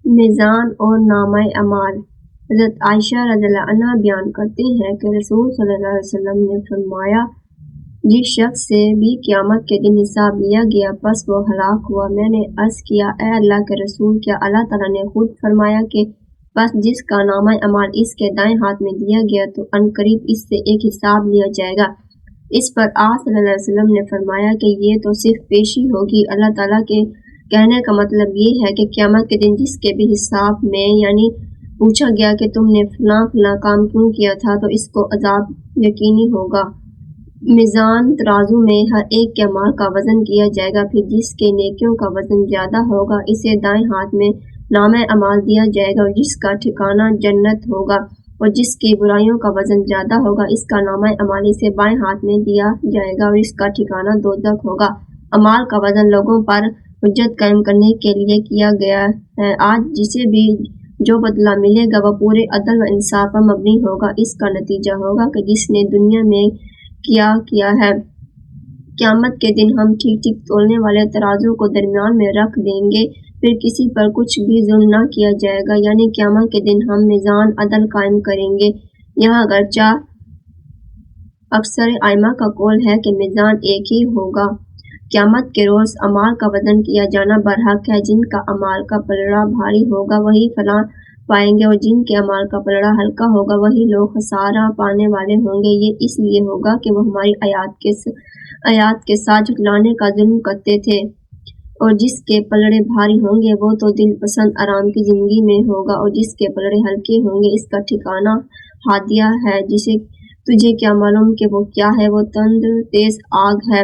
میزان اور نامہ اعمال۔ حضرت عائشہ رضی اللہ عنہا بیان کرتے ہیں کہ رسول صلی اللہ علیہ وسلم نے فرمایا، جس شخص سے بھی قیامت کے دن حساب لیا گیا پس وہ ہلاک ہوا۔ میں نے عرض کیا، اے اللہ کے رسول، کیا اللہ تعالیٰ نے خود فرمایا کہ پس جس کا نامہ اعمال اس کے دائیں ہاتھ میں دیا گیا تو عنقریب اس سے ایک حساب لیا جائے گا؟ اس پر آپ صلی اللہ علیہ وسلم نے فرمایا کہ یہ تو صرف پیشی ہوگی۔ اللہ تعالیٰ کے کہنے کا مطلب یہ ہے کہ قیامت کے دن جس کے بھی حساب میں یعنی پوچھا گیا کہ تم نے فلاں فلاں کام کیوں کیا تھا تو اس کو عذاب یقینی ہوگا۔ میزان ترازو میں ہر ایک کے اعمال کا وزن کیا جائے گا، پھر جس کے نیکیوں کا وزن زیادہ ہوگا اسے دائیں ہاتھ میں نامہ اعمال دیا جائے گا، اور جس کا ٹھکانہ جنت ہوگا، اور جس کی برائیوں کا وزن زیادہ ہوگا اس کا نامہ اعمال اسے بائیں ہاتھ میں دیا جائے گا، اور اس کا ٹھکانہ دوزخ ہوگا۔ اعمال کا وزن لوگوں پر حجت قائم کرنے کے لیے کیا گیا ہے۔ آج جسے بھی جو بدلہ ملے گا وہ پورے عدل و انصاف پر مبنی ہوگا۔ اس کا نتیجہ ہوگا کہ جس نے دنیا میں کیا ہے، قیامت کے دن ہم ٹھیک ٹھیک تولنے والے ترازو کو درمیان میں رکھ دیں گے، پھر کسی پر کچھ بھی ظلم نہ کیا جائے گا، یعنی قیامت کے دن ہم میزان عدل قائم کریں گے۔ یہاں اگرچہ اکثر ائمہ کا قول ہے کہ میزان ایک ہی ہوگا۔ قیامت کے روز اعمال کا وزن کیا جانا برحق ہے۔ جن کا اعمال کا پلڑا بھاری ہوگا وہی فلاح پائیں گے، اور جن کے اعمال کا پلڑا ہلکا ہوگا وہی لوگ خسارہ پانے والے ہوں گے۔ یہ اس لیے ہوگا کہ وہ ہماری آیات کے ساتھ جھٹلانے کا ظلم کرتے تھے، اور جس کے پلڑے بھاری ہوں گے وہ تو دل پسند آرام کی زندگی میں ہوگا، اور جس کے پلڑے ہلکے ہوں گے اس کا ٹھکانہ ہادیہ ہے۔ تجھے کیا معلوم کہ وہ کیا ہے؟ وہ تند تیز آگ ہے۔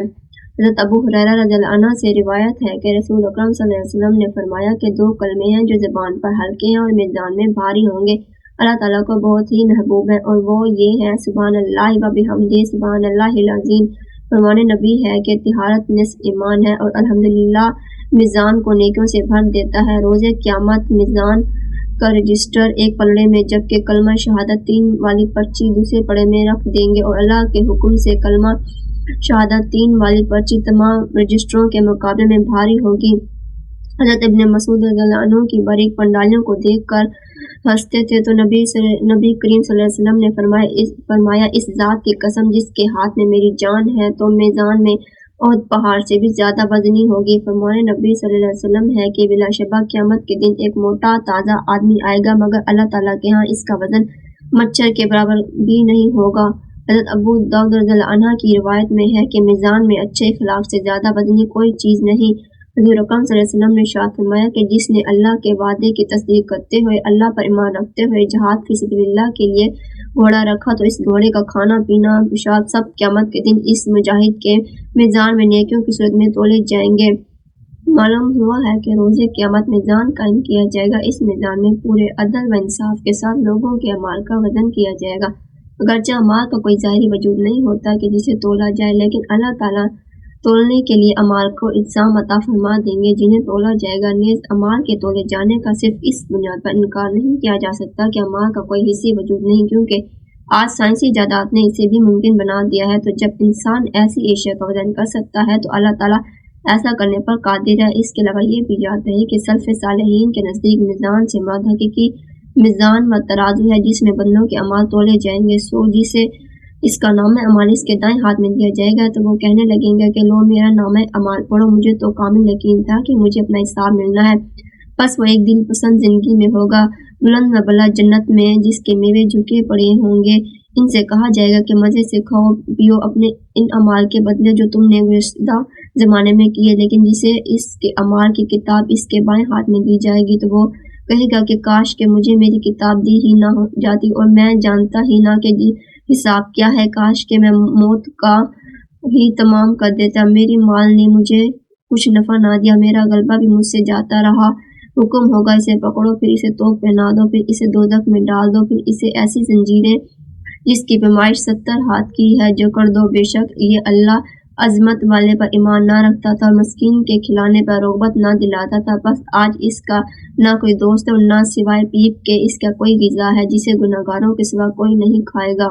حضرت ابو ہریرہ رضی اللہ عنہ سے روایت ہے کہ رسول اکرم صلی اللہ علیہ وسلم نے فرمایا کہ دو کلمے ہیں جو زبان پر ہلکے ہیں اور میزان میں بھاری ہوں گے، اللہ تعالیٰ کو بہت ہی محبوب ہیں، اور وہ یہ ہے سبحان اللہ و بحمدہ سبحان اللہ العظیم۔ فرمان نبی ہے کہ طہارت نصف ایمان ہے، اور الحمدللہ میزان کو نیکیوں سے بھر دیتا ہے۔ روز قیامت میزان کا رجسٹر ایک پلڑے میں، جبکہ کلمہ شہادت 3 والی پرچی دوسرے پلڑے میں رکھ دیں گے، اور اللہ کے حکم سے کلمہ شہادت 3 والی پرچی تمام رجسٹروں کے مقابلے میں بھاری ہوگی۔ حضرت ابن مسعود رضی اللہ عنہ کی باریک پنڈالیوں کو دیکھ کر ہنستے تھے تو نبی کریم صلی اللہ علیہ وسلم نے فرمایا اس ذات کی قسم جس کے ہاتھ میں میری جان ہے تو میزان میں احد پہاڑ سے بھی زیادہ وزنی ہوگی۔ فرمان نبی صلی اللہ علیہ وسلم ہے کہ بلا شبہ قیامت کے دن ایک موٹا تازہ آدمی آئے گا، مگر اللہ تعالیٰ کے ہاں اس کا وزن مچھر کے برابر بھی نہیں ہوگا۔ حضرت ابو داؤد رضی اللہ عنہ کی روایت میں ہے کہ میزان میں اچھے اخلاق سے زیادہ وزنی کوئی چیز نہیں۔ حضور اکرم صلی اللہ علیہ وسلم نے ارشاد فرمایا کہ جس نے اللہ کے وعدے کی تصدیق کرتے ہوئے اللہ پر ایمان رکھتے ہوئے جہاد فی سبیل اللہ کے لیے گھوڑا رکھا تو اس گھوڑے کا کھانا پینا پیشاب سب قیامت کے دن اس مجاہد کے میزان میں نیکیوں کی صورت میں تولے جائیں گے۔ معلوم ہوا ہے کہ روز قیامت میزان قائم کیا جائے گا۔ اس میزان میں پورے عدل و انصاف کے ساتھ لوگوں کے اعمال کا وزن کیا جائے گا۔ اگرچہ اعمال کا کوئی ظاہری وجود نہیں ہوتا کہ جسے تولا جائے، لیکن اللہ تعالیٰ تولنے کے لیے اعمال کو اجسام عطا فرما دیں گے جنہیں تولا جائے گا۔ نیز اعمال کے تولے جانے کا صرف اس بنیاد پر انکار نہیں کیا جا سکتا کہ اعمال کا کوئی حصی وجود نہیں، کیونکہ آج سائنسی ایجادات نے اسے بھی ممکن بنا دیا ہے۔ تو جب انسان ایسی اشیاء کا وزن کر سکتا ہے تو اللہ تعالیٰ ایسا کرنے پر قادر ہے۔ اس کے علاوہ یہ بھی یاد رہے کہ سلف صالحین کے نزدیک میزان سے مراد حقیقی میزان و ترازو ہے جس میں بندوں کے اعمال تولے جائیں گے۔ سو جسے اس کا نامہ اعمال اس کے دائیں ہاتھ میں دیا جائے گا تو وہ کہنے لگیں گے کہ لو میرا نامہ اعمال پڑھو، مجھے تو کامل یقین تھا کہ مجھے اپنا حساب ملنا ہے۔ بس وہ ایک دل پسند زندگی میں ہوگا، بلند و بالا جنت میں جس کے میوے جھکے پڑے ہوں گے۔ ان سے کہا جائے گا کہ مزے سے کھاؤ پیو اپنے ان اعمال کے بدلے جو تم نے گزشتہ زمانے میں کیے، لیکن جسے اس کے اعمال کی کتاب اس کے بائیں ہاتھ میں دی جائے گی تو وہ کہے گا کہ کاش کہ مجھے میری کتاب دی ہی نہ جاتی اور میں جانتا ہی نہ کہ حساب کیا ہے، کاش کہ میں موت کا ہی تمام کر دیتا، میری مال نے مجھے کچھ نفع نہ دیا، میرا غلبہ بھی مجھ سے جاتا رہا۔ حکم ہوگا اسے پکڑو، پھر اسے توق پہنا دو، پھر اسے دوزخ میں ڈال دو، پھر اسے ایسی زنجیریں جس کی پیمائش 70 ہاتھ کی ہے جو کر دو۔ بے شک یہ اللہ عظمت والے پر ایمان نہ رکھتا تھا اور مسکین کے کھلانے پر رغبت نہ دلاتا تھا، بس آج اس کا نہ کوئی دوست ہے اور نہ سوائے پیپ کے اس کا کوئی غذا ہے جسے گناہگاروں کے سوا کوئی نہیں کھائے گا۔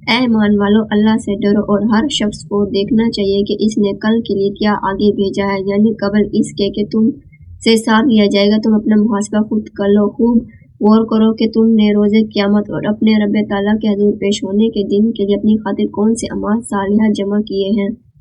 اے ایمان والو، اللہ سے ڈرو اور ہر شخص کو دیکھنا چاہیے کہ اس نے کل کے لیے کیا آگے بھیجا ہے، یعنی قبل اس کے کہ تم سے حساب لیا جائے گا۔ تم اپنا محاسبہ خود کر لو، خوب غور کرو کہ تم نے روز قیامت اور اپنے رب تعالیٰ کے حضور پیش ہونے کے دن کے لیے اپنی خاطر کون سے اعمال صالحہ جمع کیے ہیں۔